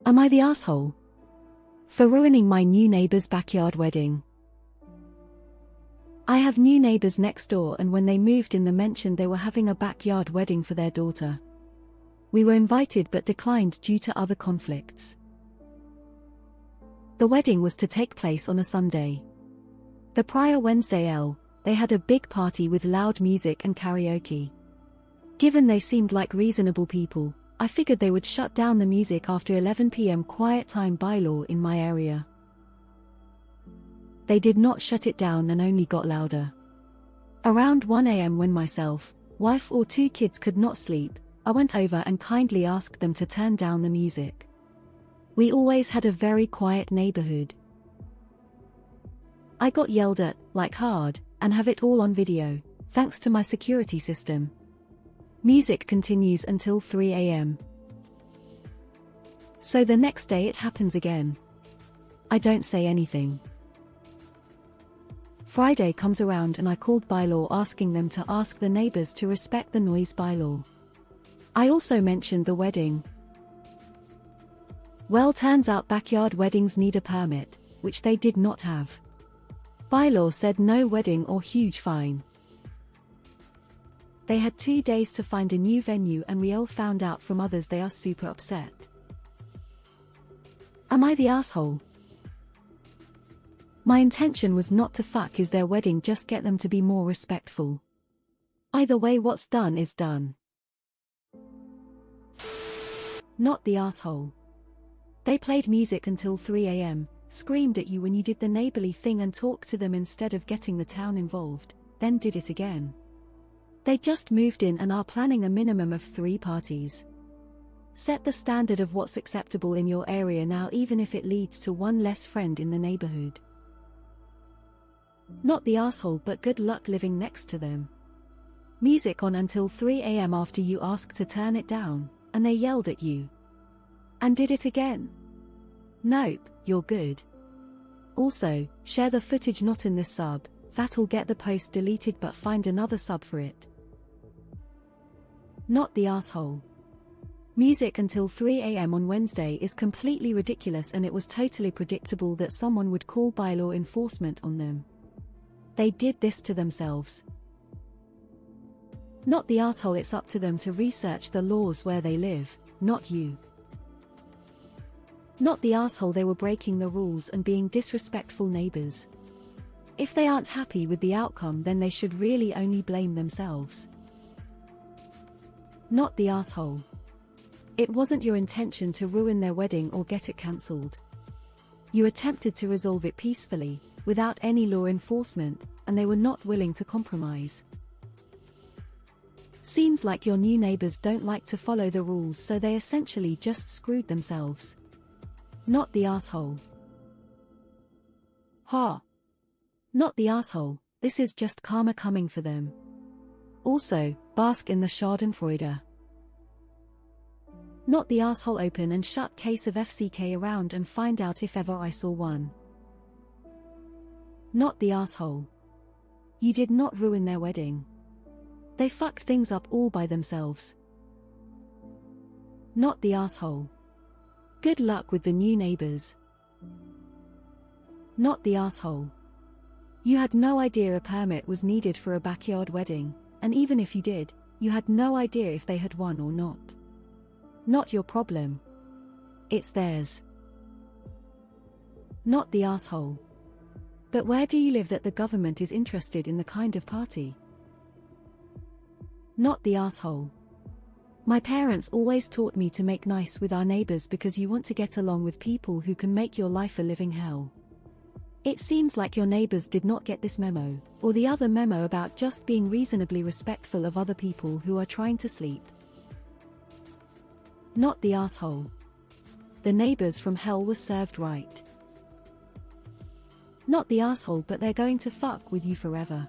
Am I the asshole for ruining my new neighbor's backyard wedding? I have new neighbors next door, and when they moved in, they mentioned they were having a backyard wedding for their daughter. We were invited but declined due to other conflicts. The wedding was to take place on a Sunday. The prior Wednesday, they had a big party with loud music and karaoke. Given they seemed like reasonable people, I figured they would shut down the music after 11 p.m. quiet time bylaw in my area. They did not shut it down and only got louder. Around 1 a.m. when myself, wife or 2 kids could not sleep, I went over and kindly asked them to turn down the music. We always had a very quiet neighborhood. I got yelled at, like hard, and have it all on video, thanks to my security system. Music continues until 3 a.m. So the next day it happens again. I don't say anything. Friday comes around and I called bylaw asking them to ask the neighbors to respect the noise bylaw. I also mentioned the wedding. Well, turns out backyard weddings need a permit, which they did not have. Bylaw said no wedding or huge fine. They had 2 days to find a new venue, and we all found out from others they are super upset. Am I the asshole? My intention was not to fuck is their wedding, just get them to be more respectful. Either way, what's done is done. Not the asshole. They played music until 3 a.m., screamed at you when you did the neighborly thing and talked to them instead of getting the town involved, then did it again. They just moved in and are planning a minimum of 3 parties. Set the standard of what's acceptable in your area now, even if it leads to one less friend in the neighborhood. Not the asshole, but good luck living next to them. Music on until 3 a.m. after you asked to turn it down, and they yelled at you. And did it again. Nope, you're good. Also, share the footage not in this sub, that'll get the post deleted, but find another sub for it. Not the asshole. Music until 3 a.m. on Wednesday is completely ridiculous, and it was totally predictable that someone would call bylaw enforcement on them. They did this to themselves. Not the asshole, it's up to them to research the laws where they live, not you. Not the asshole, they were breaking the rules and being disrespectful neighbors. If they aren't happy with the outcome, then they should really only blame themselves. Not the asshole. It wasn't your intention to ruin their wedding or get it cancelled. You attempted to resolve it peacefully, without any law enforcement, and they were not willing to compromise. Seems like your new neighbors don't like to follow the rules, so they essentially just screwed themselves. Not the asshole. Ha! Not the asshole, this is just karma coming for them. Also, bask in the schadenfreude. Not the asshole, open and shut case of FCK around and find out if ever I saw one. Not the asshole. You did not ruin their wedding. They fucked things up all by themselves. Not the asshole. Good luck with the new neighbors. Not the asshole. You had no idea a permit was needed for a backyard wedding, and even if you did, you had no idea if they had one or not. Not your problem. It's theirs. Not the asshole. But where do you live that the government is interested in the kind of party? Not the asshole. My parents always taught me to make nice with our neighbors because you want to get along with people who can make your life a living hell. It seems like your neighbors did not get this memo, or the other memo about just being reasonably respectful of other people who are trying to sleep. Not the asshole. The neighbors from hell were served right. Not the asshole, but they're going to fuck with you forever.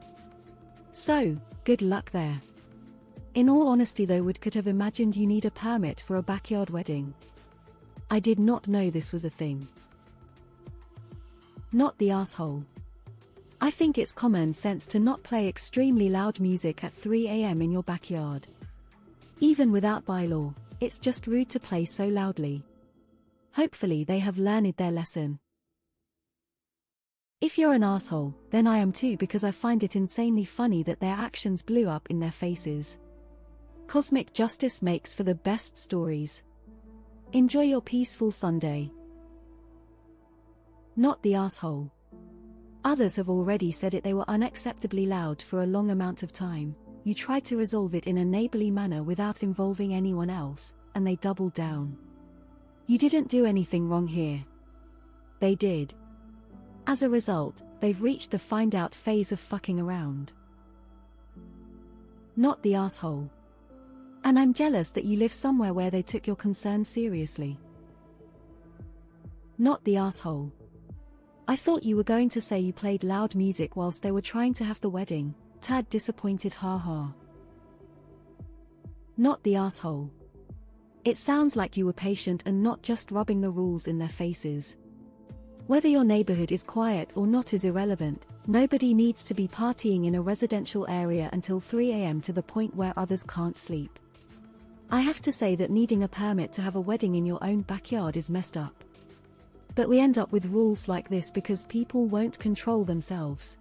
So, good luck there. In all honesty though, could have imagined you need a permit for a backyard wedding. I did not know this was a thing. Not the asshole. I think it's common sense to not play extremely loud music at 3 a.m. in your backyard. Even without bylaw, it's just rude to play so loudly. Hopefully they have learned their lesson. If you're an asshole, then I am too, because I find it insanely funny that their actions blew up in their faces. Cosmic justice makes for the best stories. Enjoy your peaceful Sunday. Not the asshole. Others have already said it. They were unacceptably loud for a long amount of time. You tried to resolve it in a neighborly manner without involving anyone else, and they doubled down. You didn't do anything wrong here. They did. As a result, they've reached the find out phase of fucking around. Not the asshole. And I'm jealous that you live somewhere where they took your concerns seriously. Not the asshole. I thought you were going to say you played loud music whilst they were trying to have the wedding. Tad disappointed, haha. Not the asshole. It sounds like you were patient and not just rubbing the rules in their faces. Whether your neighborhood is quiet or not is irrelevant. Nobody needs to be partying in a residential area until 3 a.m. to the point where others can't sleep. I have to say that needing a permit to have a wedding in your own backyard is messed up. But we end up with rules like this because people won't control themselves.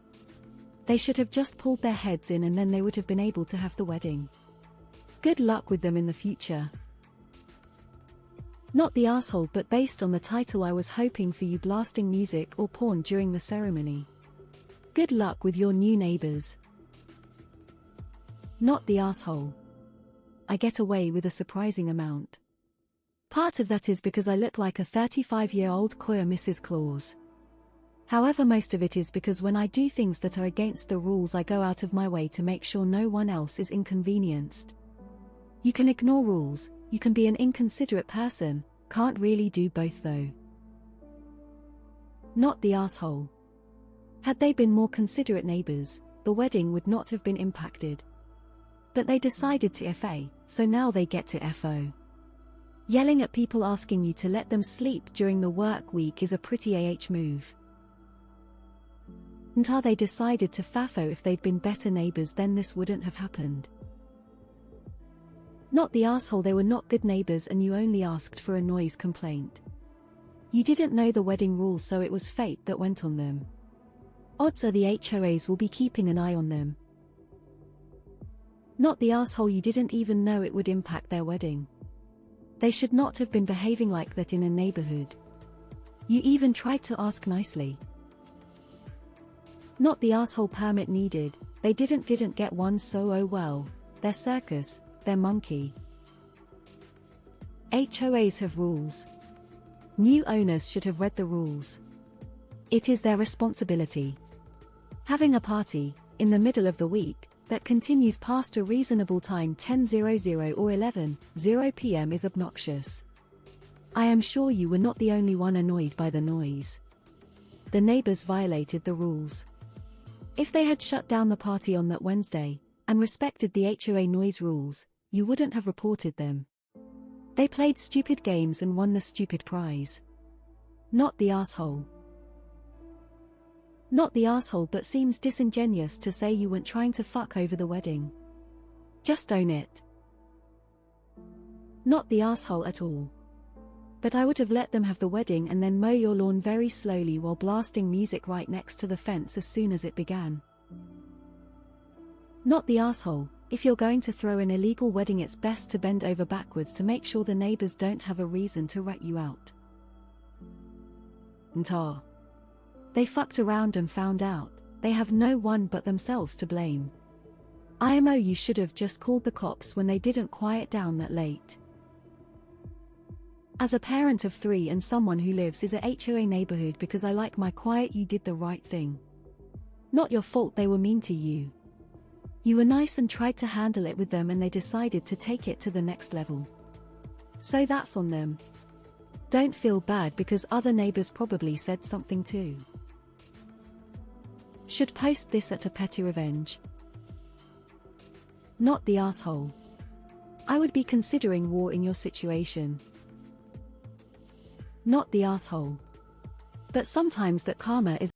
They should have just pulled their heads in and then they would have been able to have the wedding. Good luck with them in the future. Not the asshole, but based on the title I was hoping for you blasting music or porn during the ceremony. Good luck with your new neighbors. Not the asshole. I get away with a surprising amount. Part of that is because I look like a 35-year-old queer Mrs. Claus. However, most of it is because when I do things that are against the rules, I go out of my way to make sure no one else is inconvenienced. You can ignore rules, you can be an inconsiderate person, can't really do both though. Not the asshole. Had they been more considerate neighbors, the wedding would not have been impacted. But they decided to FA, so now they get to FO. Yelling at people asking you to let them sleep during the work week is a pretty AH move. Until they decided to FAFO. If they'd been better neighbors, then this wouldn't have happened. Not the asshole. They were not good neighbors and you only asked for a noise complaint. You didn't know the wedding rules, so it was fate that went on them. Odds are the HOAs will be keeping an eye on them. Not the asshole. You didn't even know it would impact their wedding. They should not have been behaving like that in a neighborhood. You even tried to ask nicely. Not the asshole. Permit needed. They didn't get one, so oh well. Their circus, their monkey. HOAs have rules. New owners should have read the rules. It is their responsibility. Having a party, in the middle of the week, that continues past a reasonable time, 10:00 or 11:00 p.m. is obnoxious. I am sure you were not the only one annoyed by the noise. The neighbors violated the rules. If they had shut down the party on that Wednesday, and respected the HOA noise rules, you wouldn't have reported them. They played stupid games and won the stupid prize. Not the asshole. Not the asshole, but seems disingenuous to say you weren't trying to fuck over the wedding. Just own it. Not the asshole at all. But I would have let them have the wedding and then mow your lawn very slowly while blasting music right next to the fence as soon as it began. Not the asshole. If you're going to throw an illegal wedding, it's best to bend over backwards to make sure the neighbors don't have a reason to rat you out. Ntar. They fucked around and found out. They have no one but themselves to blame. IMO, you should have just called the cops when they didn't quiet down that late. As a parent of 3 and someone who lives in a HOA neighborhood because I like my quiet, you did the right thing. Not your fault they were mean to you. You were nice and tried to handle it with them and they decided to take it to the next level. So that's on them. Don't feel bad because other neighbors probably said something too. Should post this at a petty revenge. Not the asshole. I would be considering war in your situation. Not the asshole. But sometimes that karma is